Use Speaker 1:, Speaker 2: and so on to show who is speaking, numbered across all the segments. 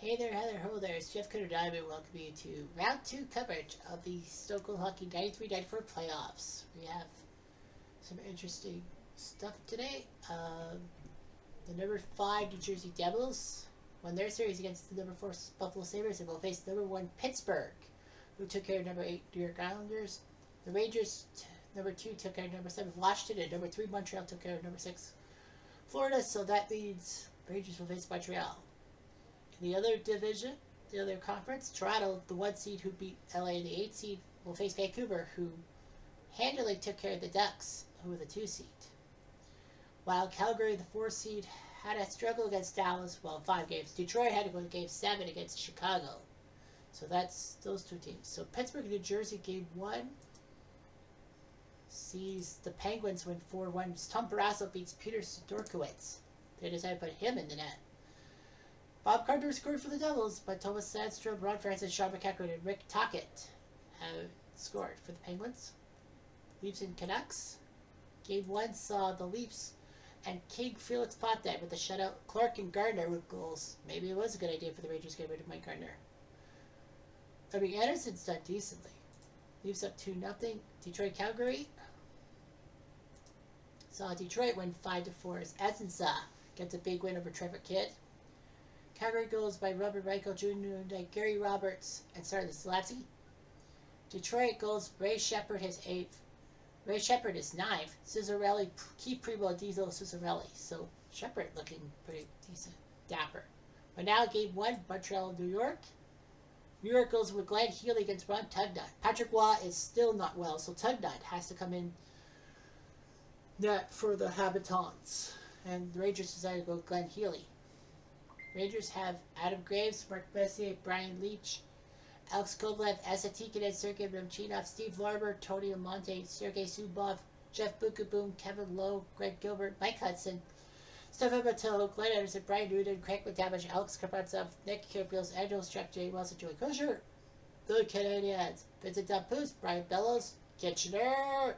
Speaker 1: Hey there, Heather, ho there, it's Jeff Cutter Diamond. Welcome you to round 2 coverage of the Stockholm Hockey 93-94 playoffs. We have some interesting stuff today. The number 5 New Jersey Devils won their series against the number 4 Buffalo Sabres and will face number 1 Pittsburgh, who took care of number 8 New York Islanders. The Rangers, number 2, took care of number 7 Washington, and number 3 Montreal took care of number 6 Florida. So that means Rangers will face Montreal. The other division, the other conference, Toronto, the 1 seed who beat LA, the 8 seed, will face Vancouver, who handily took care of the Ducks, who were the 2 seed. While Calgary, the 4 seed, had a struggle against Dallas, well, 5 games. Detroit had to go to game 7 against Chicago. So that's those 2 teams. So Pittsburgh, New Jersey, game 1 sees the Penguins win 4-1. Tom Barrasso beats Peter Sidorkiewicz. They decided to put him in the net. Bob Carter scored for the Devils, but Thomas Sandstrom, Ron Francis, Sean McEachran, and Rick Tocchet have scored for the Penguins. Leafs and Canucks. Game 1 saw the Leafs and King Felix Potvin with a shutout. Clark and Gardner with goals. Maybe it was a good idea for the Rangers to get rid of Mike Gardner. Anderson's done decently. Leafs up 2-0. Detroit Calgary. Saw Detroit win 5-4 as Esensa gets a big win over Trevor Kidd. Calgary goals by Robert Reichel Jr., and Gary Roberts, and started Slavsky. Detroit goals, Ray Shepard his 8th. Ray Shepard is 9th. Cizzarelli, Keith Primo, Diesel, Cizzarelli. So Shepard looking pretty decent, dapper. But now game 1, Montreal, New York. New York goes with Glenn Healy against Ron Tugnutt. Patrick Waugh is still not well, so Tugnutt has to come in net for the Habitants. And the Rangers decided to go with Glenn Healy. Rangers have Adam Graves, Mark Messier, Brian Leach, Alex Kovalev, Esa Tikkanen, Sergei Remchinov, Steve Larber, Tony Amonte, Sergei Subov, Jeff Bukaboom, Kevin Lowe, Greg Gilbert, Mike Hudson, Stefan Matteau, Glenn Anderson, Brian Newton, Craig McTavish, Alex Kaprasov, Nick Kirbyls, Andrew Struck, Jay Wilson, Joey Kosher, the Canadians, Vincent Dampouz, Brian Bellows, Kitchener,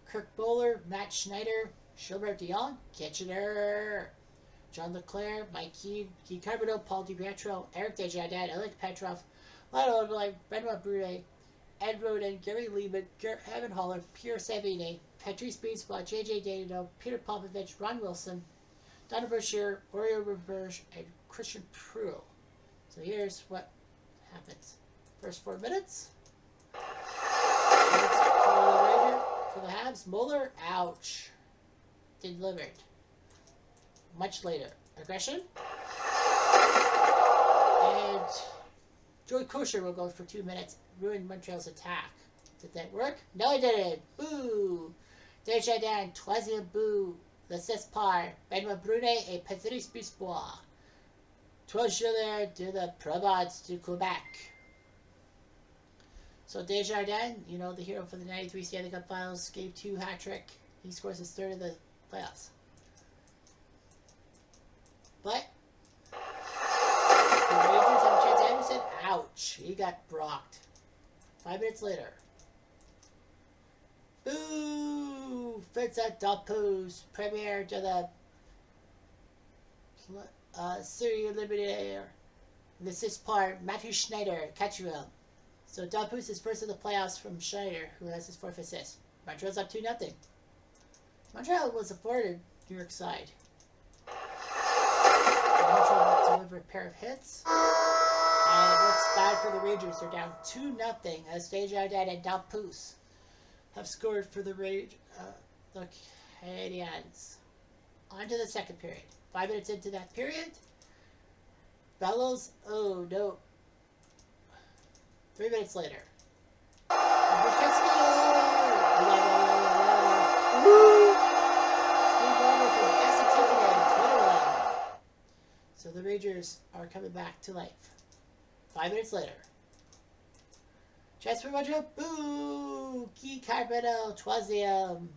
Speaker 1: Kirk Bowler, Matt Schneider, Gilbert DeYoung, Kitchener, John Leclerc, Mike Keane, Guy Carbonneau, Paul DiPietro, Eric Desjardins, Alec Petrov, Lionel O'Brien, Benoit Brunet, Ed Roden, Gary Lehman, Evan Holler, Pierre Savine, Patrice Beanspaw, JJ Dano, Peter Popovich, Ron Wilson, Donna Brashear, Oreo Reverge, and Christian Pruill. So here's what happens. First 4 minutes. For the Habs, Mueller, ouch. Delivered. Much later. Aggression. And Joey Kosher will go for 2 minutes. Ruin Montreal's attack. Did that work? No, it didn't. Boo. Desjardins, troisième bout. L'assist par Benoit Brunet et Patrice Beanspaw. 12 joueurs de la province du Quebec. So Desjardins, you know, the hero for the 93 Stanley Cup Finals, game 2 hat trick. He scores his 3rd of the playoffs. But the Rangers have a chance. Anderson, ouch. He got brocked. 5 minutes later. Boo! Vincent Dampouz, premier de la Serie Eliminator. This is part Matthew Schneider, Catcherville. So Dampouz is first in the playoffs from Schneider, who has his 4th assist. Montreal's up 2-0. Montreal was a forward New York side. Montreal delivered a pair of hits. And it looks bad for the Rangers. They're down 2-0 as Desjardins and Dampouz have scored for the Canadiens. On to the second period. 5 minutes into that period. Bellows, oh no. 3 minutes later. So the Rangers are coming back to life. 5 minutes later. Chance for Montreal. Boo! Guy Carbonneau, troisième.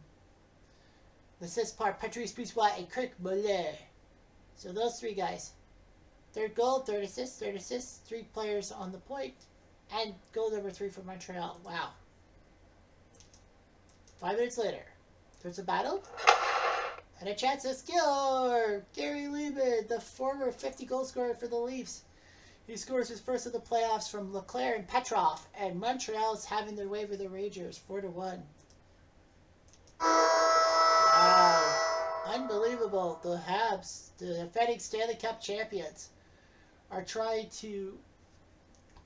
Speaker 1: L'assist par Patrice Beanspaw and Kirk Muller. So those 3 guys. 3rd goal, 3rd assist, 3rd assist. 3 players on the point. And goal number 3 for Montreal. Wow. 5 minutes later. There's a battle. And a chance to score! Gary Lehman, the former 50-goal scorer for the Leafs, He scores his first of the playoffs from Leclerc and Petrov, and Montreal's having their way with the Rangers, 4-1. Wow. Unbelievable. The Habs, the defending Stanley Cup champions, are trying to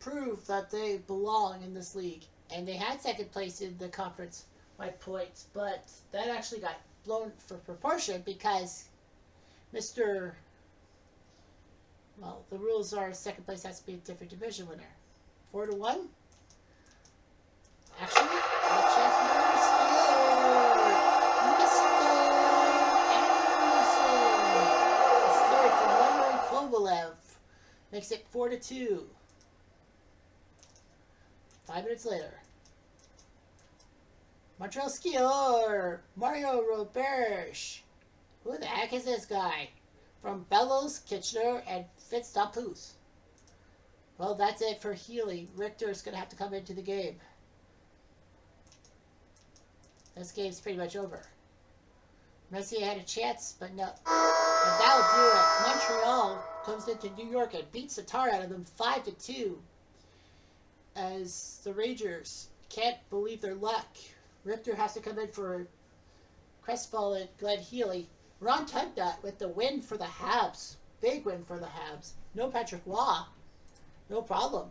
Speaker 1: prove that they belong in this league. And they had second place in the conference by points, but that actually got blown for proportion because well, the rules are second place has to be a different division winner. 4-1. Actually, a chance for another steal. Mr. Anderson. It's third from Leonard Kovalev. Makes it 4-2. 5 minutes later. Montreal skier Mario Roberge. Who the heck is this guy? From Bellows, Kitchener, and Fitzpatrick. Well, that's it for Healy. Richter's going to have to come into the game. This game's pretty much over. Messier had a chance, but no. And that'll do it. Montreal comes into New York and beats the tar out of them 5-2. As the Rangers can't believe their luck. Richter has to come in for crestfallen Glenn Healy. Ron Tugnutt with the win for the Habs. Big win for the Habs. No Patrick Waugh. No problem.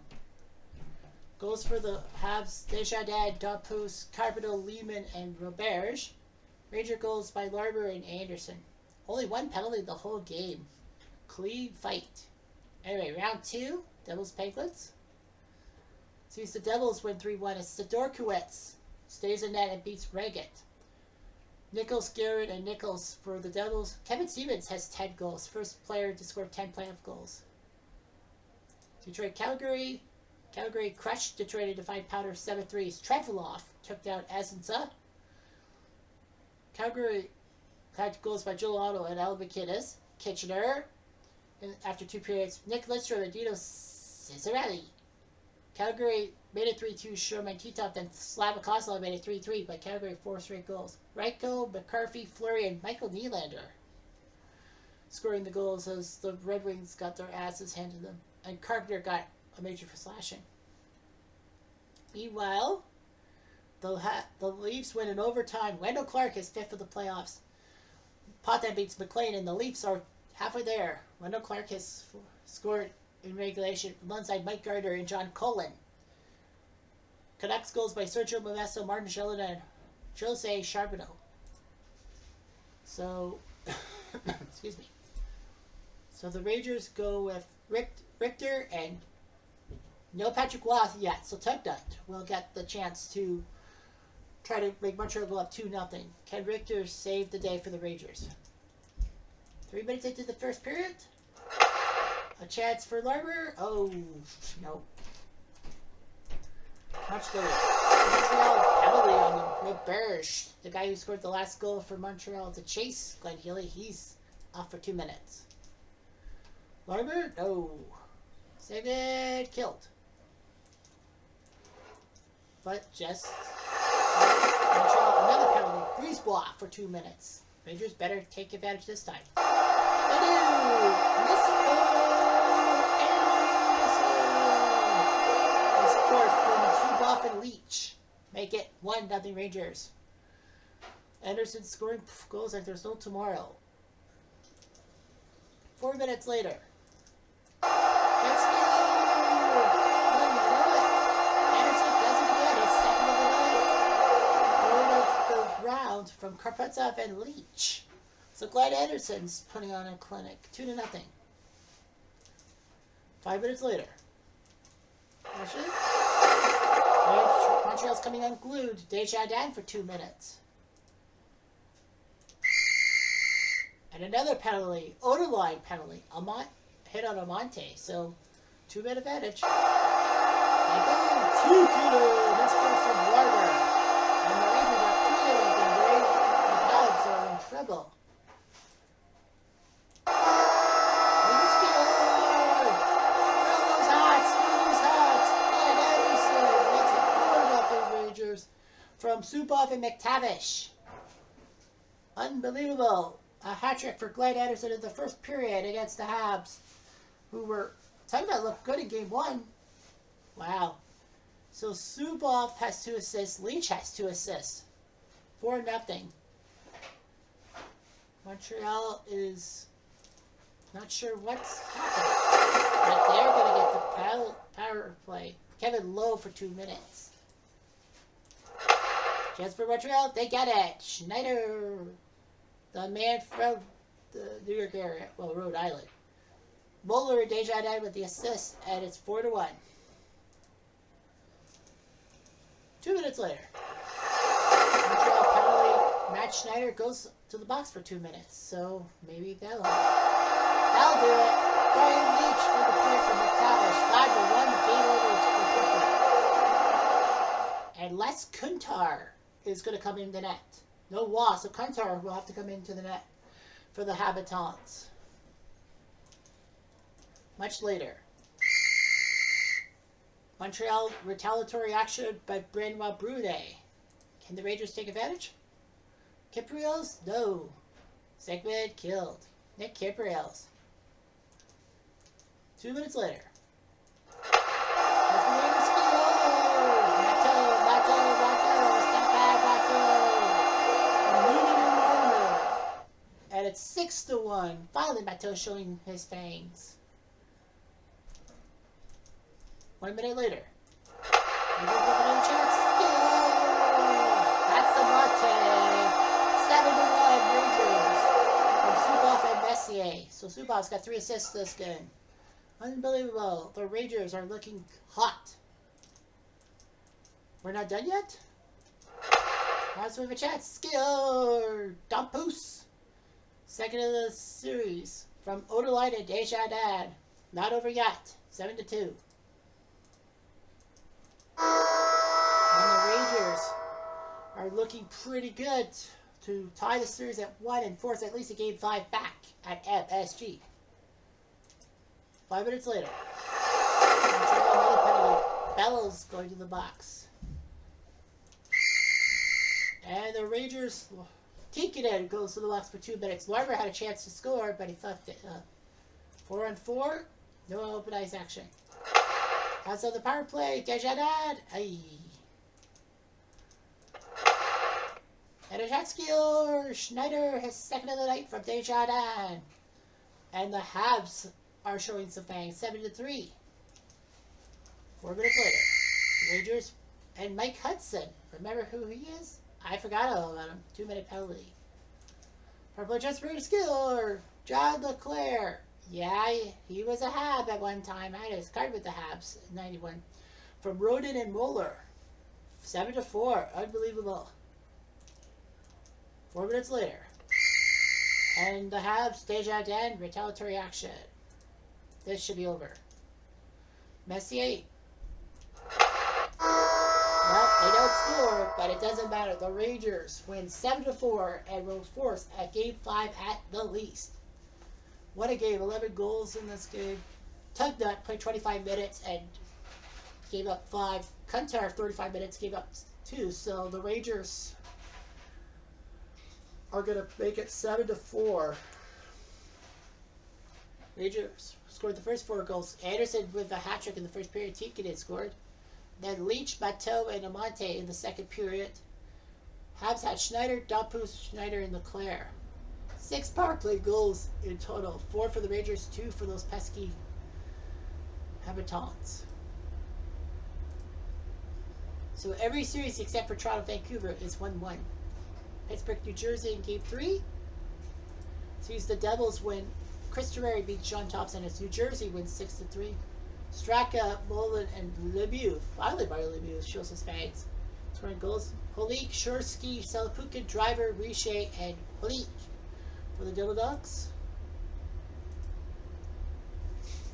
Speaker 1: Goals for the Habs. Desjardins, Dopus, Carpenter, Lehman, and Roberge. Ranger goals by Larber and Anderson. Only one penalty the whole game. Clean fight. Anyway, round 2. Devils Penguins. Sees the Devils win 3-1. It's Sidorkiewicz. Stays in net and beats Reggett. Nichols, Garrett, and Nichols for the Devils. Kevin Stevens has 10 goals. First player to score 10 playoff goals. Detroit, Calgary. Calgary crushed Detroit into 5-pounder 7-3s. Trefilov took down Esenza. Calgary had goals by Joel Otto and Al McInnes. Kitchener. And after 2 periods, Nick Lidstrom and Dino Ciccarelli. Calgary made it 3-2. Sherman Titov, then Slava Kozlov made it 3-3, but Calgary 4 straight goals. Reichel, McCarthy, Fleury, and Michael Nylander scoring the goals as the Red Wings got their asses handed to them. And Carpenter got a major for slashing. Meanwhile, the Leafs win in overtime. Wendell Clark is 5th of the playoffs. Potvin beats McLean, and the Leafs are halfway there. Wendell Clark has scored in regulation alongside Mike Gardner and John Cullen. Canucks goals by Sergio Modesto, Martin Gellin, and Jose Charbonneau. So, excuse me. So the Rangers go with Richter and no Patrick Waugh yet. So Tugnutt will get the chance to try to make Montreal go up 2-0. Can Richter save the day for the Rangers? 3 minutes into the first period. A chance for Larber. Oh, no. Much later. Montreal penalty on Roberge, the guy who scored the last goal for Montreal to chase Glenn Healy. He's off for 2 minutes. Larber? No. Save it. Killed. But just Montreal, another penalty. Brisebois for 2 minutes. Rangers better take advantage this time. They do. From and Leach make it 1-0 Rangers. Anderson scoring goals like there's no tomorrow. 4 minutes later. Let's go! Anderson does it again. His second of the night. Third of the round from Karpetsov and Leach. So Glenn Anderson's putting on a clinic. 2-0. 5 minutes later. Actually, Montreal's coming unglued. Desjardins for 2 minutes. And another penalty. Oderline penalty. Hit on Amante. So, 2-minute advantage. And boom! 2-2. This goes from Larber. And the Rangers are 3-0 again. The Habs are in trouble. From Subov and McTavish. Unbelievable. A hat trick for Glenn Anderson in the first period against the Habs, who were Talking about look good in game 1. Wow. So Subov has 2 assists. Leach has 2 assists. 4-0. Montreal is not sure what's happening. But they're going to get the power play. Kevin Lowe for 2 minutes. Chance for Montreal. They get it. Schneider. The man from the New York area. Well, Rhode Island. Muller and Desjardins with the assist. And it's 4-1. 2 minutes later. Montreal penalty. Matt Schneider goes to the box for 2 minutes. So maybe that'll do it. Brian Leach for the point from McTavish. 5-1. Game over for Cooper. And Les Kuntar is going to come in the net. No Waugh, so Kuntar will have to come into the net for the Habitants. Much later. Montreal retaliatory action by Benoit Brunet. Can the Rangers take advantage? Kipriels? No. Segment killed. Nick Kipriels. 2 minutes later. And it's 6-1. Finally, Matteau showing his fangs. 1 minute later. That's the Monte. 7-1 Rangers from Subov and Messier. So Subov's got 3 assists this game. Unbelievable. The Rangers are looking hot. We're not done yet? Perhaps we have a chance. Skill! Dampus. Second of the series from Oderline and Desjardins. Not over yet. 7-2. And the Rangers are looking pretty good to tie the series at 1 and force at least a game 5 back at FSG. 5 minutes later. Another penalty. Bellows going to the box. And the Rangers, Tikkanen goes to the box for 2 minutes. Larmer had a chance to score, but he fucked it up. 4-on-4, no open ice action. As of the power play, Desjardins. Aye. And a shot skill. Schneider, his second of the night from Desjardins. And the Habs are showing some fangs. 7-3. 4 minutes later. Rangers and Mike Hudson. Remember who he is? I forgot all about him. 2-minute penalty. Purple just for skill. John Leclerc. Yeah, he was a Hab at one time. I had his card with the Habs in 91. From Roden and Muller. 7-4. Unbelievable. 4 minutes later. And the Habs, Desjardins, retaliatory action. This should be over. Messier. Well, they don't score, but it doesn't matter. The Rangers win 7-4 and will force a game 5 at the least. What a game. 11 goals in this game. Tugnut played 25 minutes and gave up 5. Kuntar, 35 minutes, gave up 2. So the Rangers are going to make it 7-4. Rangers scored the first 4 goals. Anderson with a hat-trick in the first period. Tikkanen scored. Then Leach, Matteau, and Amante in the second period. Habs had Schneider, Dampus, Schneider, and Leclerc. 6 power play goals in total. 4 for the Rangers, 2 for those pesky Habitants. So every series except for Toronto, Vancouver is 1-1. Pittsburgh, New Jersey in Game 3. Sees the Devils win. Chris Terreri beats John Thompson as New Jersey wins 6-3. Straka, Mullen, and Lemieux. Finally, by Lemieux shows his fangs. Scoring goals. Holik, Shursky, Salapukin, Driver, Riche, and Holik for the Devil Dogs.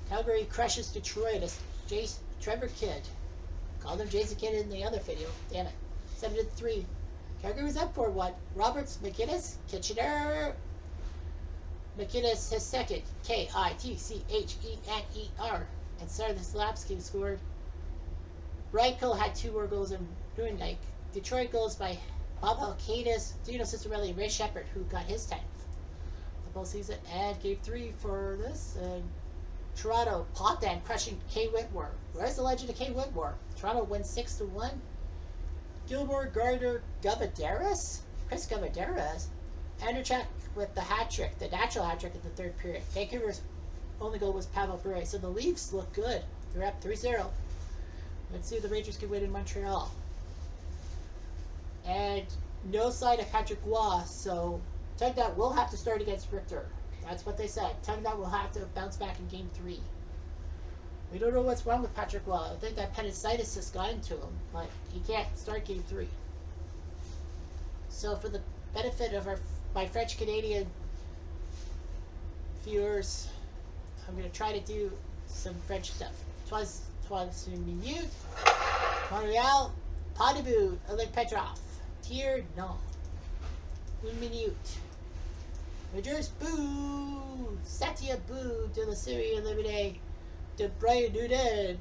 Speaker 1: Calgary crushes Detroit as Trevor Kidd. Called him Jason Kidd in the other video. Damn it. 7-3. Calgary was up 4-1. Roberts, McInnes, Kitchener. McInnes, his second. Kitchener. And Stanislavski scored. Reichel had 2 more goals in Nuremberg. Detroit goals by Bob Alcadis, Dino Cicerelli, and Ray Shepard, who got his 10th the postseason. And Game 3 for this. And Toronto, Potvin crushing K. Whitmore. Where's the legend of K. Whitmore? Toronto wins 6-1. Gilmore, Gardner, Gavaderas? Chris Gavaderas? Anderchak with the hat trick, the natural hat trick in the third period. Vancouver's only goal was Pavel Bure. So the Leafs look good. They're up 3-0. Let's see if the Rangers can win in Montreal. And no sign of Patrick Roy, so Tugnutt will have to start against Richter. That's what they said. Tugnutt will have to bounce back in Game 3. We don't know what's wrong with Patrick Roy. I think that appendicitis has got into him, but he can't start Game 3. So for the benefit of my French-Canadian viewers, I'm going to try to do some French stuff. Twas une minute. Montreal, pas de but. Oleg Petrov. Tier, non. Une minute. Rangers, boo. Satya, boo. De la série éliminée de Brian Newton.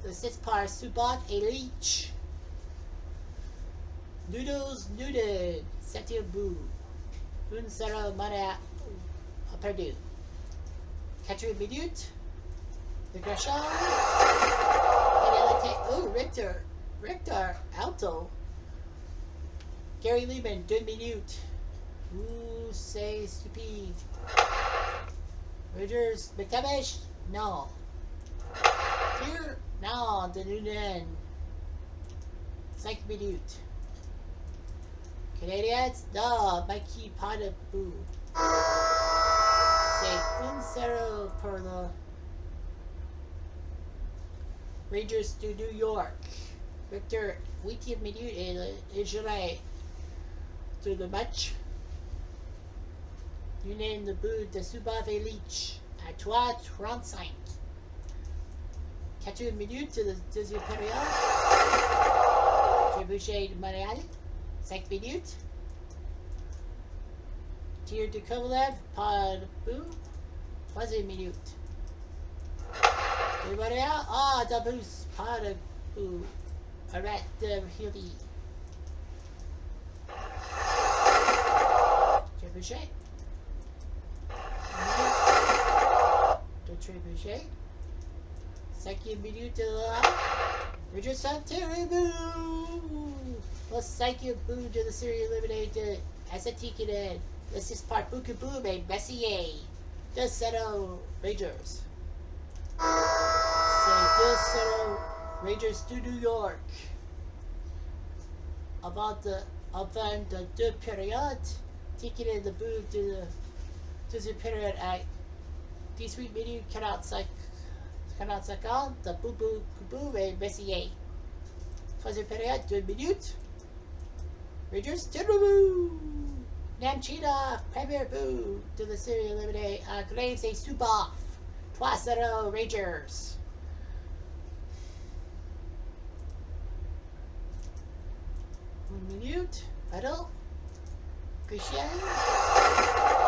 Speaker 1: The 6 par Subot et Leach. Noodles, Newton. Satya, boo. 1-0, Montreal a perdu. 4 minutes. The Gresham. Oh, Richter, Alto. Gary Lehman, 2 minutes. Ouh, c'est stupide. Rangers, McTavish, non. Here, non, de Noonan. 5 minutes. Canadiens, non, Mikey, pas de bout. C'est 1-0 pour le Rangers to New York. Victor, 8e minute et July to the match. Noonan, le but de Subov et Leach à 3:35. 4 minutes to the deuxième période. Trébuchet de Montréal, 5 minutes. Tir de Kovalev, pas de but, 3e minute. De Montréal, Dabus, pas de but. Arrête de Hilly. Trébuchet. De Trébuchet. 5e minute de la Richardson Terrible. Le 5e but de la série éliminée de Assatikinen. Le 6 par Bukaboom et Messier. 2-0 Rangers. C'est 2-0 Rangers to New York. Avant de 2 périodes, Tikinen le but de la deuxième période à 18 minutes 45 secondes de Bukaboom et Messier. Troisième période, 2 minutes. Rangers, Terrible. Namchina, premier but de la série éliminée à Graves et Subov. 3-0 Rangers. Une minute. Huddle. Christian.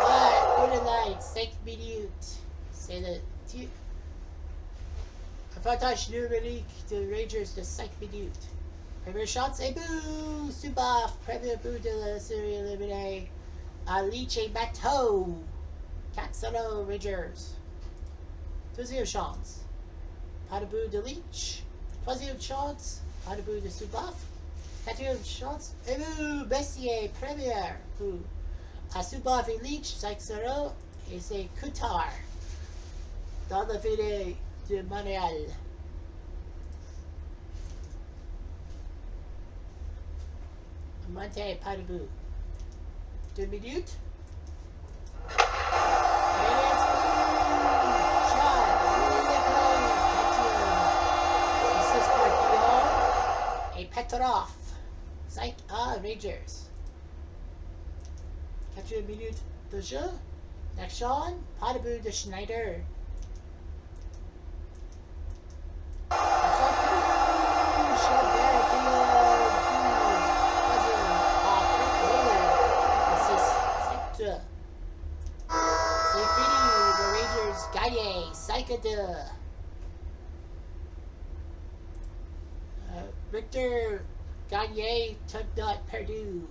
Speaker 1: Ouais, Golden Knights, 5 minutes. C'est le avantage numérique de Rangers de 5 minutes. Premier shot, c'est but. Subov, premier but de la série éliminée à Leach et Matteau. 4-0 Rangers. Deuxième chance. Pas de but de Leach. Troisième chance. Pas de but de Subov. Quatrième chance. Et but. Messier. Première but. À Subov et Leach. 5-0. Et c'est Couture. Dans la ville de Montréal. Monte. Pas de but. 2 minutes. Petrov. 5-1 Rangers. 4 minutes de jeu. L'action. Pas de but de Schneider. C'est fini. The Rangers gagné. 5-2. Richter, Gagne, Tugnutt, perdu.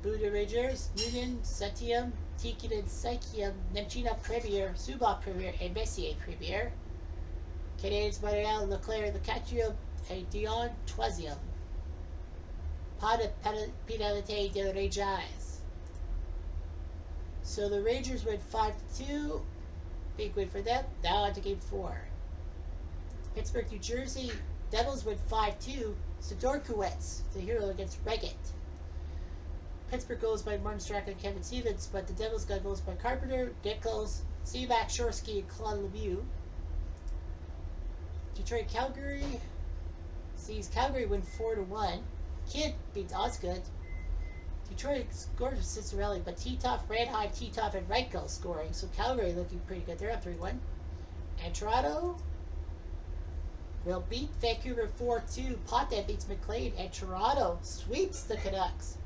Speaker 1: But de Rangers, Noonan, 7e, Tikin Psychium, Nemchina Premier, Subak Premier, and Messier Premier. Canadians Montreal, Leclerc, Lecatrio, and Dion Troisième. Pas de pénalité de Rangers. So the Rangers win 5-2. Big win for them. Now on to game 4. Pittsburgh, New Jersey. Devils win 5-2. Sidorkowitz, the hero against Reggett. Pittsburgh goals by Martin Straka and Kevin Stevens, but the Devils got goals by Carpenter, Nichols, Seaback, Shorsky, and Claude Lemieux. Detroit, Calgary sees Calgary win 4-1. Kidd beats Osgood. Detroit scored with Cincinnati, but Titoff, Ranheim, Titoff, and Reichel scoring, so Calgary looking pretty good. They're up 3-1. And Toronto will beat Vancouver 4-2. Potvin beats McLean, and Toronto sweeps the Canucks.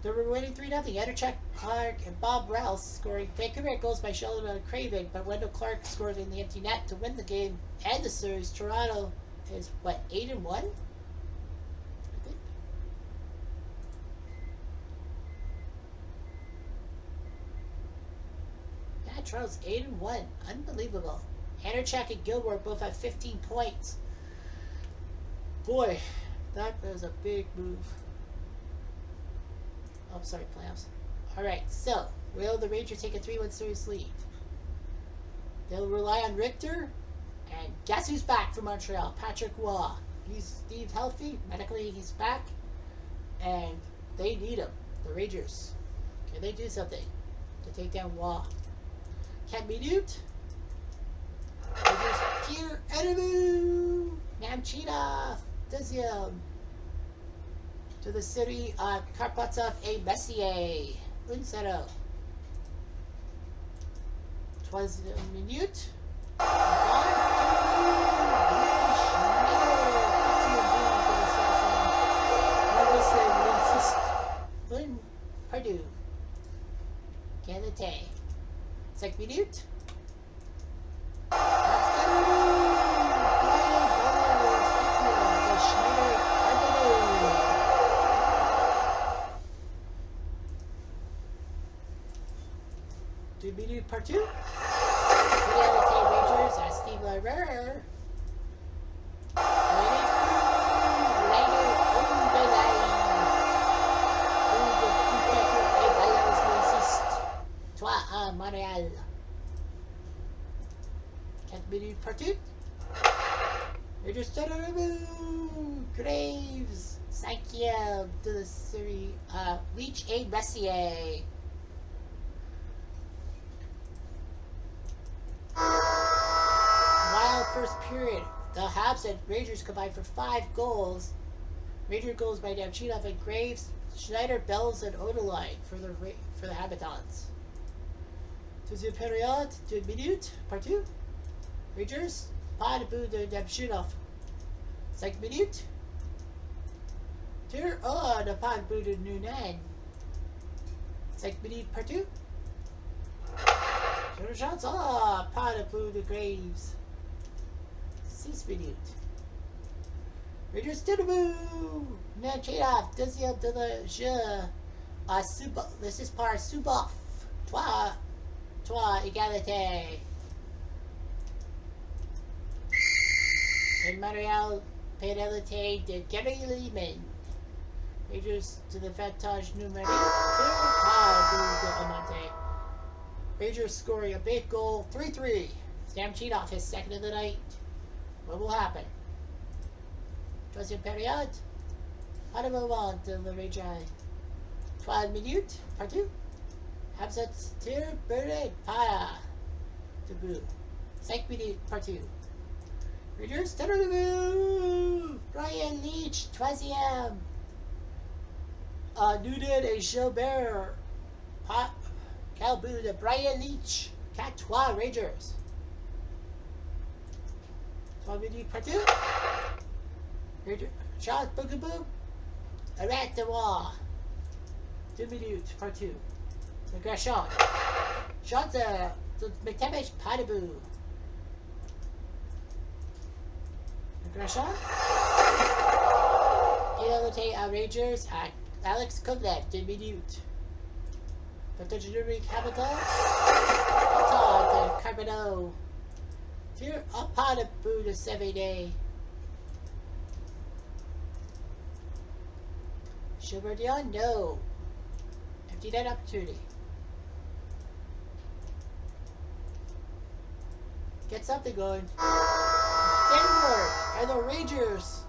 Speaker 1: They were winning 3-0. Anderchuk, Clark, and Bob Rouse scoring. Vancouver goals by Sheldon and Craven, but Wendell Clark scored in the empty net to win the game and the series. Toronto is, 8-1? I think. Yeah, Toronto's 8-1. Unbelievable. Anderchuk and Gilmore both have 15 points. Boy, that was a big move. Oh, sorry, playoffs. Alright, so, will the Rangers take a 3-1 series lead? They'll rely on Richter, and guess who's back from Montreal? Patrick Waugh. He's healthy, medically he's back, and they need him, the Rangers. Can they do something to take down Waugh? Can't be Newt. Rangers, Pierre Edemu, Namchina, Desium. To the city of Karpatov a Messier. 1-0. 'Twas a minute. Pardue. Canada. 5 minutes. Part 2. Fidelity Rangers at Steve Larrer. Toi à Montréal. 4 minutes part 2. Rangers Graves. 5e de la série. Leach et Messier. First period, the Habs and Rangers combined for 5 goals. Ranger goals by Nemchina and Graves, Schneider, Bells, and Odeline for the Habitants. Deuxième période, 2 minutes, part 2. Rangers, pas de but de Nemchina. 5 minutes. Tir, de pas de but de Noonan. 5 minutes, part 2. Chance, pas de but de Graves. 6 minutes. Rangers Dinamo! Nemchina, deuxième de le jeu. This is par Suboff. Toi, égalité. In Montreal, pénalité de Gary Lehman. Rangers to the avantage numérique. Rangers scoring a big goal, 3-3. Nemchina, his second of the night. What will happen? Troisième période. Pas de moment de le Rangers. 3 minutes. Part 2. Habsat tir Bernard Para. Debut. 5 minutes. Part 2. Rangers. Brian Leach. Troisième. Noonan et Gilbert. Calbu de Brian Leach. 4-3 Rangers. 3 minutes part 2. Charles Boogaboo. Arrête de voir. 2 minutes part 2. Aggression. Shots de McTavish Padaboo. Aggression. Égalité à Rangers à Alex Kovalev. 2 minutes. But the generic habitats? Talk to Carbonneau. Fear upon a Buddha 7 day. Chauverdion, no. Empty that opportunity. Get something going. Didn't work. And the Rangers,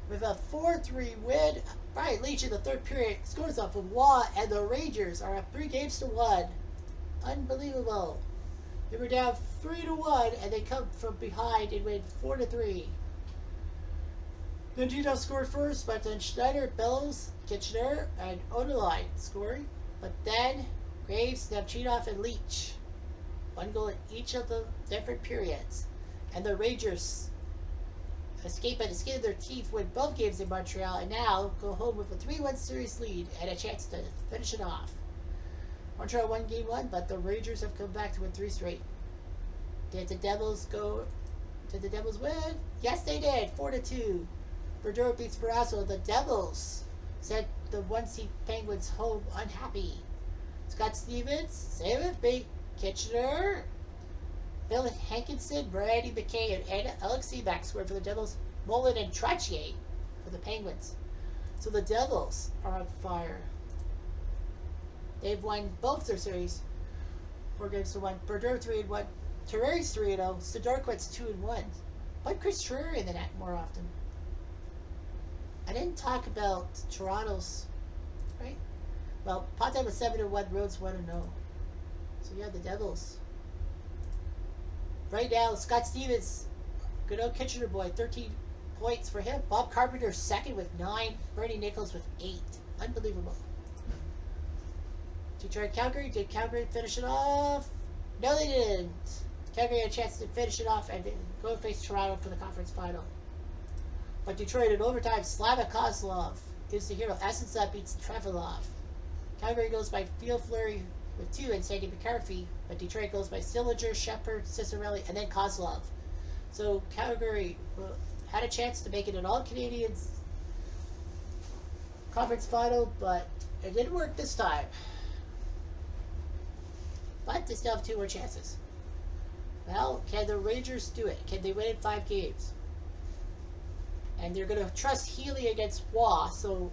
Speaker 1: with a 4-3 win, Brian Leach in the third period scores off of Waugh, and the Rangers are up 3-1. Unbelievable. They were down 3-1, and they come from behind and win 4-3. Then Gino scored first, but then Schneider, Bellows, Kitchener, and Odeline scoring. But then Graves, Nemchinov, and Leach. One goal in each of the different periods. And the Rangers escape by the skin of their teeth, win both games in Montreal, and now go home with a 3-1 series lead and a chance to finish it off. Montreal won game 1, but the Rangers have come back to win 3 straight. Did the Devils win? Yes, they did. 4-2. Verdure beats Barrasso. The Devils sent the 1-seed Penguins home unhappy. Scott Stevens, save it, beat Kitchener. Bill Hankinson, Brady McKay, and Alex Seaback scored for the Devils. Mullen and Trottier for the Penguins. So the Devils are on fire. They've won both their series. 4-1. Verdure 3-1. Terrari's 3-0. Sidorquet's 2-1. But Chris Terrari in the net more often. I didn't talk about Toronto's, right? Well, Pontag was 7-1, Rhodes 1-0. So yeah, the Devils. Right now, Scott Stevens, good old Kitchener boy, 13 points for him. Bob Carpenter second with 9. Bernie Nichols with 8. Unbelievable. Detroit, Calgary. Did Calgary finish it off? No, they didn't. Calgary had a chance to finish it off and go face Toronto for the conference final. But Detroit in overtime, Slava Kozlov is the hero. Esensa beats Trevelov. Calgary goes by Field Fleury with 2 and Sandy McCarthy, but Detroit goes by Sillinger, Shepard, Cicerelli, and then Kozlov. So Calgary had a chance to make it an all-Canadians conference final, but it didn't work this time. But they still have 2 more chances. Well, can the Rangers do it? Can they win in 5 games? And they're going to trust Healy against Waugh, so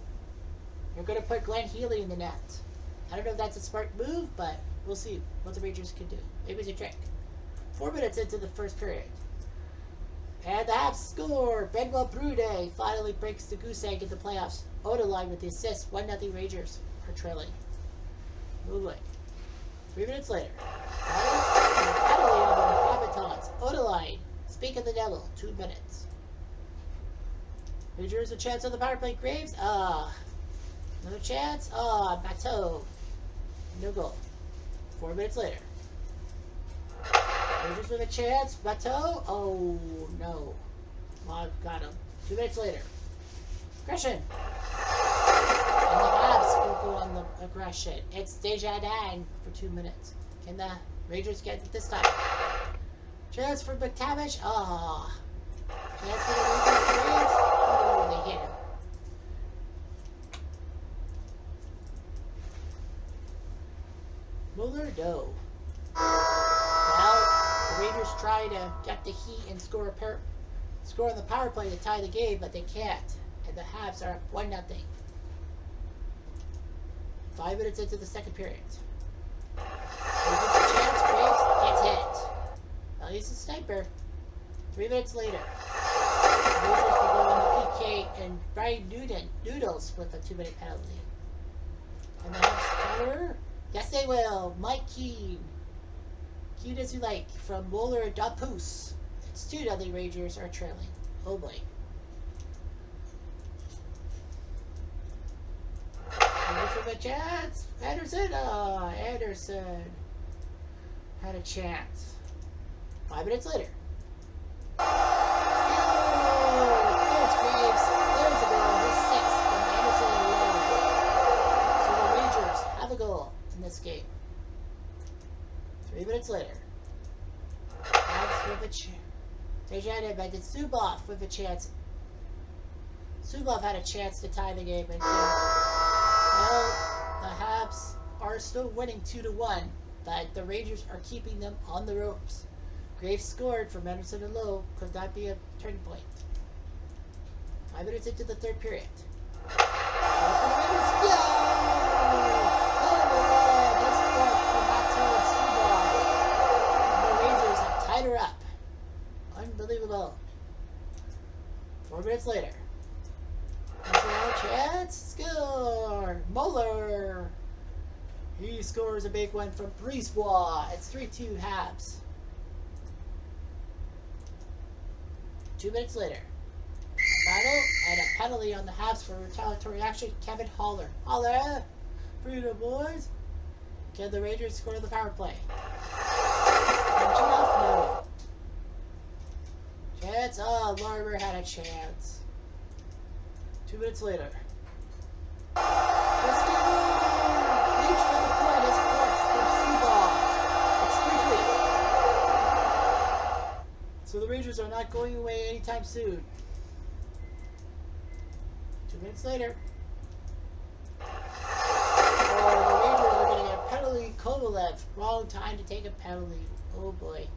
Speaker 1: they're going to put Glenn Healy in the net. I don't know if that's a smart move, but we'll see what the Rangers can do. Maybe it's a trick. 4 minutes into the first period. And the Habs score. Benoit Brudet finally breaks the goose egg in the playoffs. Odeline with the assist. 1-0 Rangers are trailing. Move away. 3 minutes later. Odeline. Speak of the devil. 2 minutes. Rangers a chance on the power play. Graves. Another chance. Matteau. No goal. 4 minutes later. Rangers with a chance. Matteau. Oh, no. Well, got him. 2 minutes later. Aggression. And the Habs will go on the aggression. It's Desjardins for 2 minutes. Can the Rangers get it this time? Chance for McTavish. Chance for the Rangers. Oh, they hit him. Muller, no. Well, the Rangers try to get the heat and score on the power play to tie the game, but they can't. And the Habs are up 1-0. 5 minutes into the second period. Rangers a chance. Graves gets hit. Well, he's a sniper. 3 minutes later. The Rangers will go on the PK, and Brian Noodles with a 2-minute penalty. And the Habs counter. Yes, they will. Mike Keane. Cute as you like. From Muller and Dapus. It's 2-0 Rangers are trailing. Oh boy. Rangers with a chance. Anderson. Anderson had a chance. 5 minutes later. There's Graves. There's a goal. His 6th from Anderson alone. So the Rangers have a goal in this game. 3 minutes later. Habs with a chance. Desjardins invented Subov with a chance. Subov had a chance to tie the game, and well, the Habs are still winning 2-1, but the Rangers are keeping them on the ropes. Graves scored for Anderson and Lowe. Could that be a turning point? 5 minutes into the third period. Yeah! Nice fourth for Matteau and the Rangers have tied her up. Unbelievable. 4 minutes later. Chance, score! Muller! He scores a big one from Brisebois. It's 3-2 Habs. 2 minutes later. A battle and a penalty on the Habs for retaliatory action. Kevin Haller. Haller! Freedom, boys! Can the Rangers score the power play? No. Chance? Oh, Larmer had a chance. 2 minutes later. Let's go! Reach for the point as Quartz from Subal. It's 3-3. So the Rangers are not going away anytime soon. 2 minutes later. Oh, the Rangers are getting a penalty. Kovalev. Wrong time to take a penalty. Oh boy.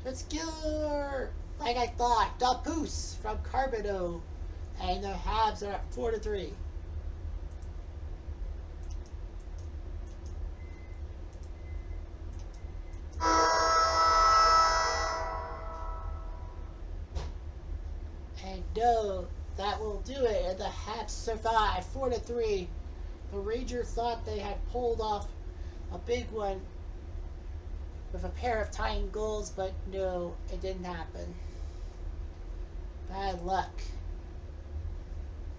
Speaker 1: Let's go! Like I thought, Dapus from Carbonneau, and the Habs are at 4-3. And no, that will do it. And the Habs survive 4-3. The Rangers thought they had pulled off a big one with a pair of tying goals, but no, it didn't happen. Bad luck.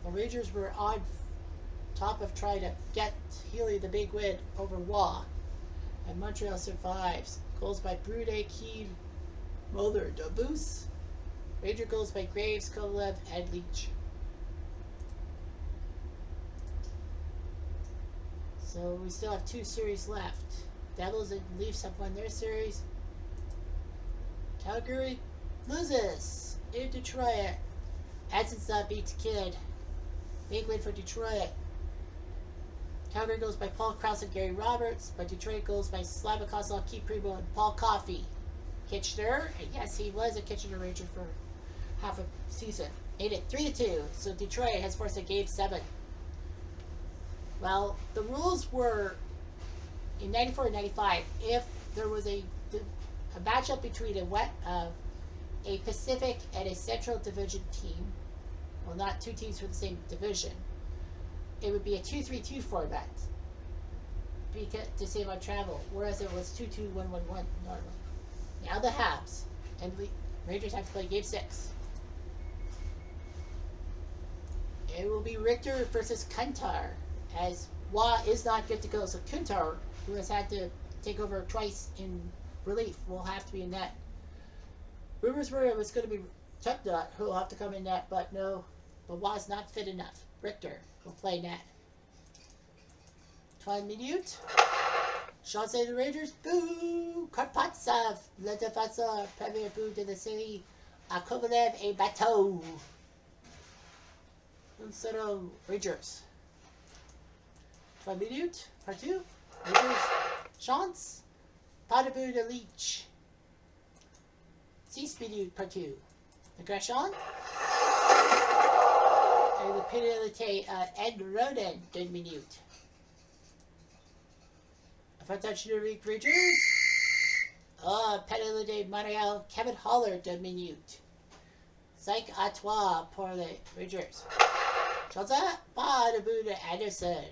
Speaker 1: The Rangers were on top of trying to get Healy the big win over Waugh, and Montreal survives. Goals by Brude, Keane, Mulder, Dabus. Ranger goals by Graves, Kovalev, and Leach. So we still have 2 series left. Devils and Leafs have won their series. Calgary loses in Detroit. Edson beats Kidd. Big win for Detroit. Calgary goes by Paul Krause and Gary Roberts, but Detroit goes by Slava Kozlov, Keith Primo, and Paul Coffey. Kitchener, and yes, he was a Kitchener Ranger for half a season. Made it 3-2, so Detroit has forced a Game 7. Well, the rules were in 94 and 95, if there was a matchup between a Pacific and a Central Division team, well, not 2 teams from the same division, it would be a 2-3-2 format to save on travel, whereas it was 2-2-1-1-1 normally. Now the Habs and Rangers have to play Game 6. It will be Richter versus Kuntar, as Waugh is not good to go, so Kuntar, who has had to take over twice in relief, will have to be in net. Rumors were it was going to be Tupnut who will have to come in net, but no, but Waugh's not fit enough. Richter will play net. 12 minutes. Chance the Rangers. Boo! Karpatsev, le défenseur, premier but de la série à Kovalev et Matteau. 1-0 Rangers. 12 minutes. Part 2. Rangers. Chance. Pas de but de Leach. 6 minutes. Part 2. Aggression. Et le pénalité Ed Roden. 2 minutes. Avantage numérique Rangers. Pénalité Montréal. Kevin Haller. 2 minutes. 5-3 pour les Rangers. Chance. Pas de but de Anderson.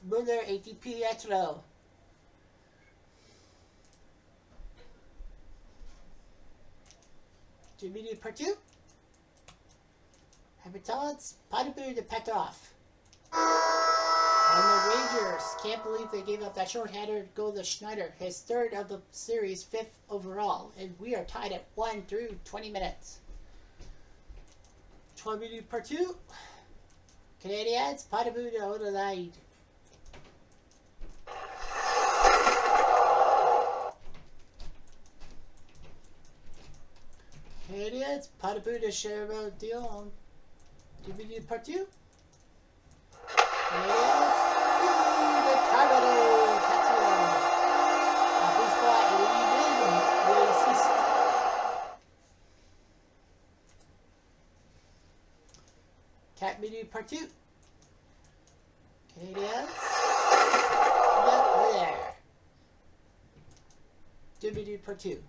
Speaker 1: Muller et Di Pietro. Two minutes part 2. Habitants, pas de but de Petrov. And the Rangers can't believe they gave up that short-handed goal to Schneider, his 3rd of the series, 5th overall, and we are tied at 1 through 20 minutes. 12 minutes part 2. Canadiens, pas de but de Adelaide. Chance, pas de bout de Cheryl Dion. DVD part 2. Canadians. The Carvado Catio. Baseball éliminé. Le 6. Cat Menu part 2. Canadians. There. DVD part 2.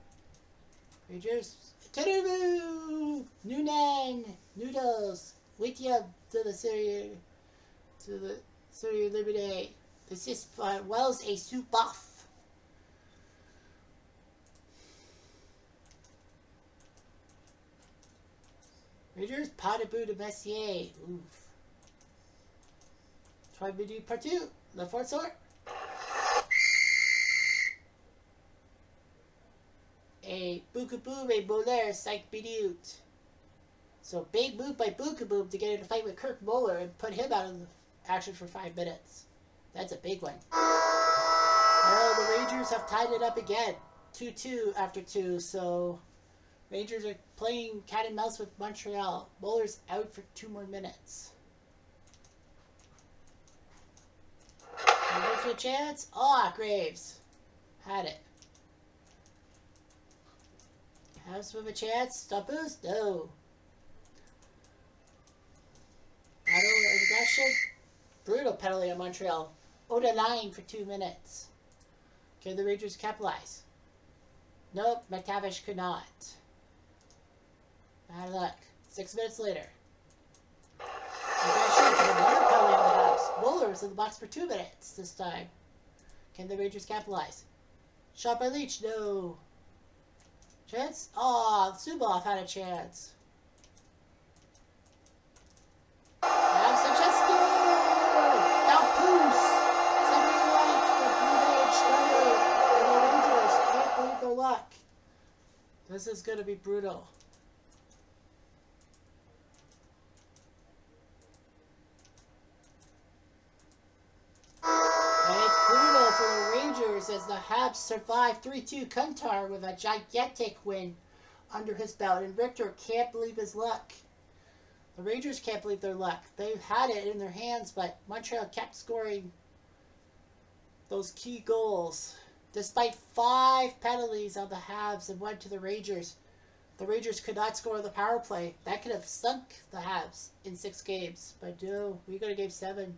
Speaker 1: Rangers. Tudu! Noonan! Noodles! Wait up to the Syria. To the Syria Liberty. This is Wells a soup off. Rangers. Pas de bout de Messier. Oof. Try video part 2. The fourth sort. A Bookaboo, a Bowler, Psych Bidute. So big move by Bookaboo to get in a fight with Kirk Bowler and put him out of action for 5 minutes. That's a big one. Well, the Rangers have tied it up again. 2-2 after 2, so Rangers are playing cat and mouse with Montreal. Bowler's out for 2 more minutes. Graves with a chance. Oh, Graves. Had it. House with a chance. Stop boost? No. Battle of aggression. Brutal penalty on Montreal. 0-9 for 2 minutes. Can the Rangers capitalize? Nope, McTavish could not. Bad luck. 6 minutes later. Aggression. Another penalty on the house. Bowler was in the box for 2 minutes this time. Can the Rangers capitalize? Shot by Leach. No. Chance? Oh, Zubov had a chance. Have Francesco! Dalpoos! Something like the Blue Age starter and the Rangers. Can't believe their luck. This is going to be brutal. And it's brutal for the Rangers as the Habs survive 3-2 Kuntar with a gigantic win under his belt. And Richter can't believe his luck. The Rangers can't believe their luck. They've had it in their hands, but Montreal kept scoring those key goals. Despite 5 penalties on the Habs and 1 to the Rangers, the Rangers could not score the power play. That could have sunk the Habs in 6 games. But no, we go to Game 7.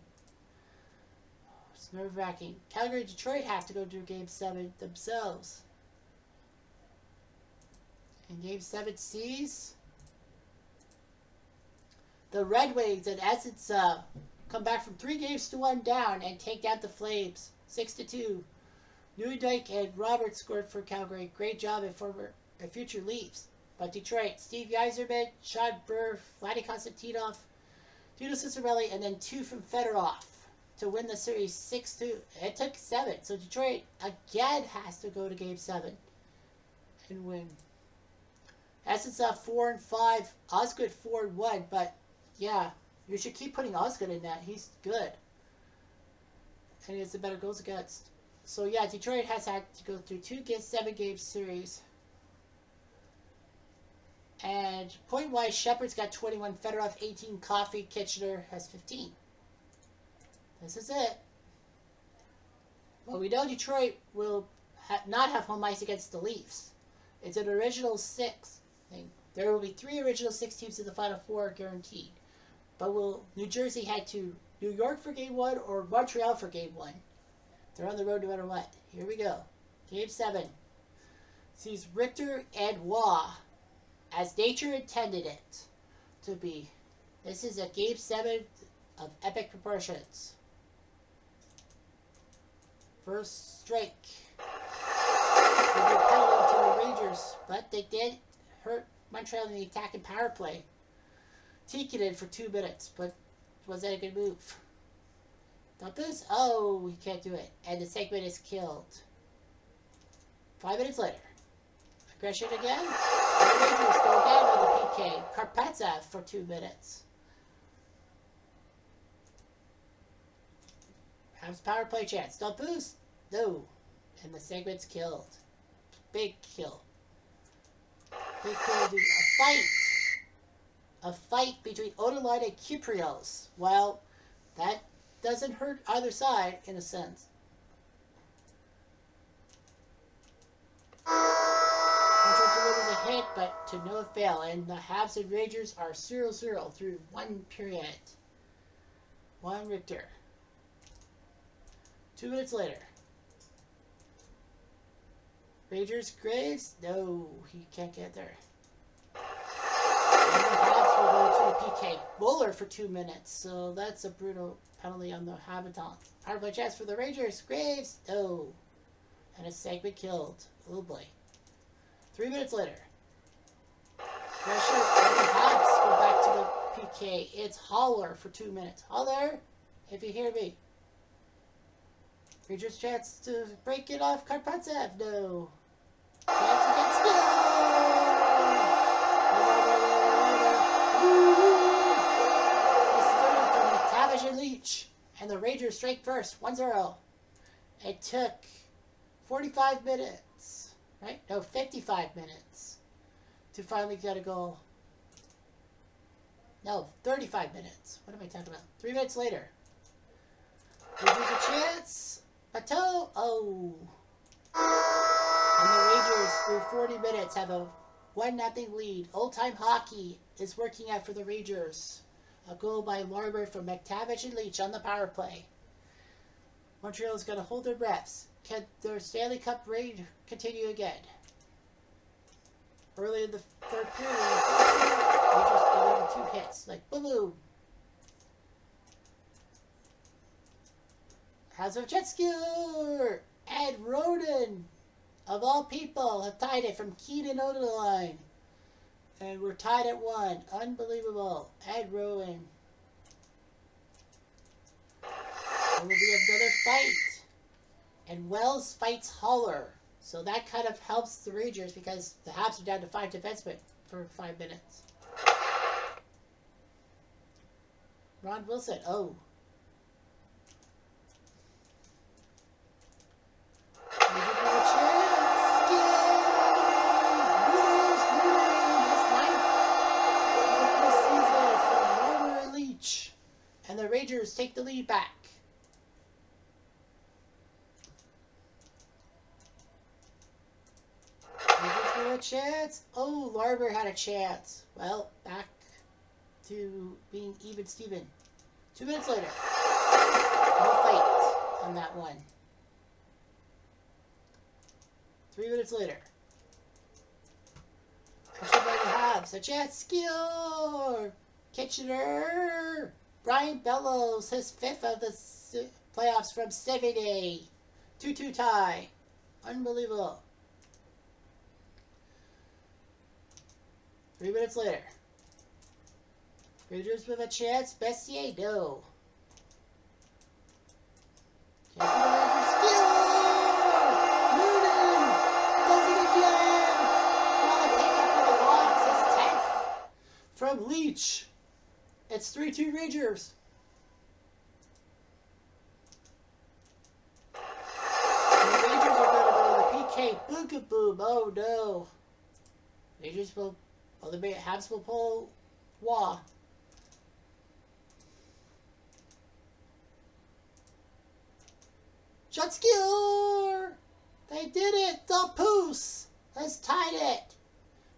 Speaker 1: It's nerve-wracking. Calgary and Detroit have to go to Game 7 themselves. And Game 7 sees the Red Wings and Essence come back from 3 games to 1 down and take down the Flames 6-2. Newdike and Roberts scored for Calgary. Great job at future Leafs. But Detroit, Steve Yzerman, Sean Burr, Vladdy Konstantinov, Dino Cicerelli, and then 2 from Fedorov to win the series 6-2. It took 7. So Detroit again has to go to Game 7 and win. Essence 4-5. Osgood 4-1. But yeah, you should keep putting Osgood in that. He's good. And he has the better goals against. So yeah, Detroit has had to go through 2 7-game series. And point-wise, Shepard's got 21, Fedorov 18, Coffey, Kitchener has 15. This is it. Well, we know Detroit will not have home ice against the Leafs. It's an original 6 thing. There will be 3 original 6 teams in the Final 4 guaranteed. But will New Jersey head to New York for Game 1 or Montreal for Game 1? They're on the road no matter what. Here we go. Game 7 sees Richter and Waugh as nature intended it to be. This is a Game 7 of epic proportions. First strike. They did penalty to the Rangers, but they did hurt Montreal in the attacking power play. Tikkanen for 2 minutes, but was that a good move? Not this? Oh, he can't do it. And the segment is killed. 5 minutes later. Aggression again. And the Rangers go again on the PK. Karpatsev for 2 minutes. Habs power play chance. Don't boost. No. And the segment's killed. Big kill. They could do a fight. A fight between Odeline and Kyprios. Well, that doesn't hurt either side in a sense. Montreal was a hit, but to no avail, and the Habs and Rangers are 0-0 through one period. One Richter. 2 minutes later. Rangers, Graves? No, he can't get there. And the Habs will go to a PK. Bowler for 2 minutes, so that's a brutal penalty on the Habitant. Power play chance for the Rangers. Graves? No. And a segment killed. Oh boy. 3 minutes later. Pressure, and the Habs go back to the PK. It's Haller for 2 minutes. Haller, if you hear me. Rangers chance to break it off. Karpatsev, no. Chance against goal. This is from McTavish and Leach. And the Rangers strike first, 1-0. It took 45 minutes, right? No, 55 minutes to finally get a goal. No, 35 minutes. What am I talking about? 3 minutes later. Rangers a chance. Matteau. Oh. And the Rangers, through 40 minutes, have a 1-0 lead. Old-time hockey is working out for the Rangers. A goal by Larber from McTavish and Leach on the power play. Montreal is going to hold their breaths. Can their Stanley Cup reign continue again? Early in the third period, Rangers delivered 2 hits. Like, boom. Hazovchetsky and Roden, of all people, have tied it from Keaton over the line. And we're tied at 1. Unbelievable. Ed Rowan. There will be another fight. And Wells fights Haller. So that kind of helps the Rangers because the Habs are down to 5 defensemen for 5 minutes. Ron Wilson. Oh. And the Rangers take the lead back. Rangers with a chance. Oh, Larber had a chance. Well, back to being even Steven. 2 minutes later. No fight on that one. 3 minutes later. Pressure by the Habs. A chance. Skill. Kitchener. Brian Bellows, his 5th of the playoffs from 70. 2-2 tie. Unbelievable. 3 minutes later. Rangers with a chance. Bessier, no. Chance for the Rangers. Skill! Noonan does it again. While the pickup for the Hawks is 10th from Leach. It's 3-2 Rangers. And the Rangers are going to go to the PK. Boom-a-boom. Oh, no. Rangers will... Well, the Habs will pull Wah. Shotskier! They did it! The Poos has tied it!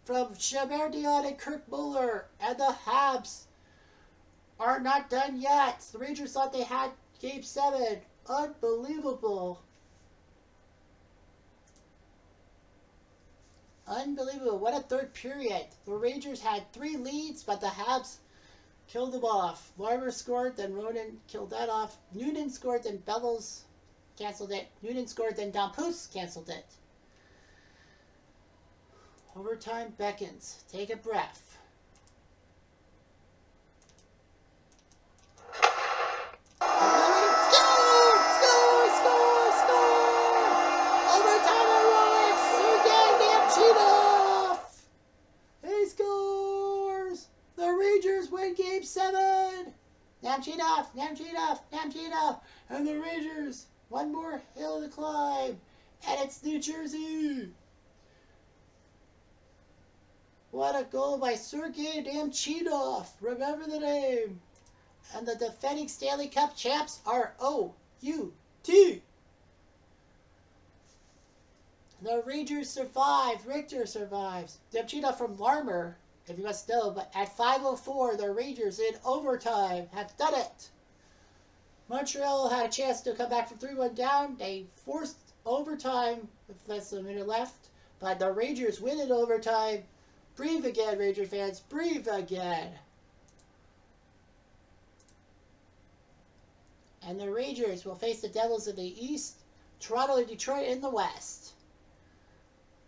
Speaker 1: From Chaberdion and Kirk Muller. And the Habs are not done yet. The Rangers thought they had Game 7. Unbelievable. Unbelievable. What a third period. The Rangers had 3 leads, but the Habs killed them off. Larber scored, then Roden killed that off. Noonan scored, then Bellows canceled it. Noonan scored, then Dompoos canceled it. Overtime beckons. Take a breath. Game 7! Namchidov! And the Rangers, one more hill to climb. And it's New Jersey. What a goal by Sergei Damchidov. Remember the name. And the defending Stanley Cup champs are O-U-T. The Rangers survive. Richter survives. Damchidov from Larmer, if you must know. But at 5:04, the Rangers in overtime have done it. Montreal had a chance to come back from 3-1 down. They forced overtime with less than a minute left. But the Rangers win in overtime. Breathe again, Ranger fans. Breathe again. And the Rangers will face the Devils in the East, Toronto and Detroit in the West.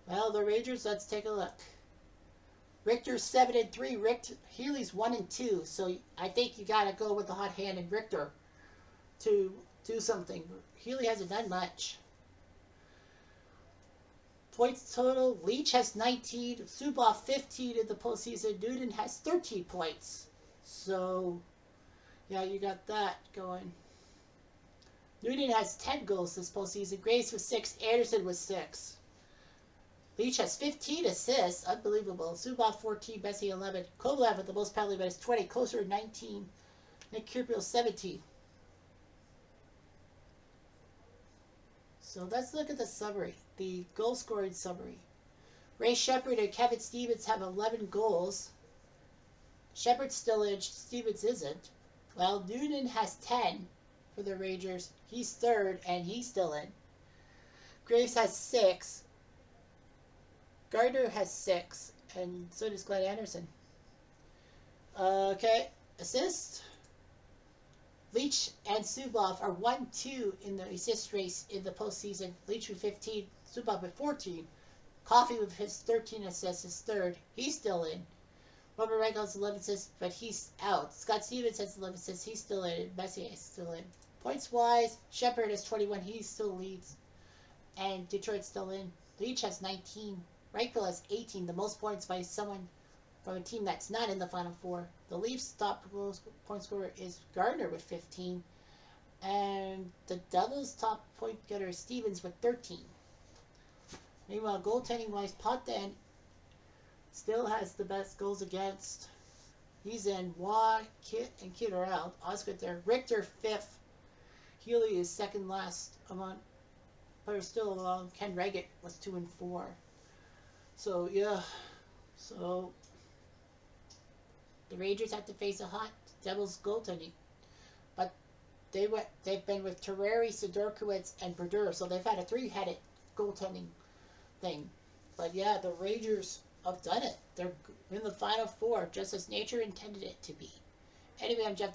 Speaker 1: Well, the Rangers, let's take a look. Richter's 7-3. Healy's 1-2. So I think you got to go with the hot hand in Richter to do something. Healy hasn't done much. Points total. Leach has 19. Zubov 15 in the postseason. Newton has 13 points. So, yeah, you got that going. Newton has 10 goals this postseason. Graves with 6. Anderson with 6. Leach has 15 assists. Unbelievable. Zubov 14. Bessie 11. Kovalev with the most penalty minutes 20. Closer 19. Nick Kyrgios 17. So let's look at the summary. The goal scoring summary. Ray Shepherd and Kevin Stevens have 11 goals. Shepherd's still in. Stevens isn't. Well, Newton has 10 for the Rangers. He's third, and he's still in. Graves has 6. Gardner has 6, and so does Glenn Anderson. Okay, assist. Leach and Zubov are 1-2 in the assist race in the postseason. Leach with 15, Zubov with 14. Coffey with his 13 assists is third. He's still in. Robert Reichel has 11 assists, but he's out. Scott Stevens has 11 assists. He's still in. Messier is still in. Points-wise, Shepherd has 21. He still leads. And Detroit's still in. Leach has 19. Reichel has 18. The most points by someone from a team that's not in the Final Four. The Leafs' top point scorer is Gardner with 15. And the Devils' top point getter is Stevens with 13. Meanwhile, goaltending-wise, Potvin still has the best goals against. He's in. Waugh, Kit, and Kidd are out. Osgood there. Richter 5th. Healy is second last among players still along. Ken Reggett was 2-4. So, yeah. So, the Rangers have to face a hot Devils goaltending. But they've been with Terreri, Sidorkiewicz, and Brodeur. So, they've had a 3-headed goaltending thing. But, yeah, the Rangers have done it. They're in the Final Four, just as nature intended it to be. Anyway, I'm Jeff.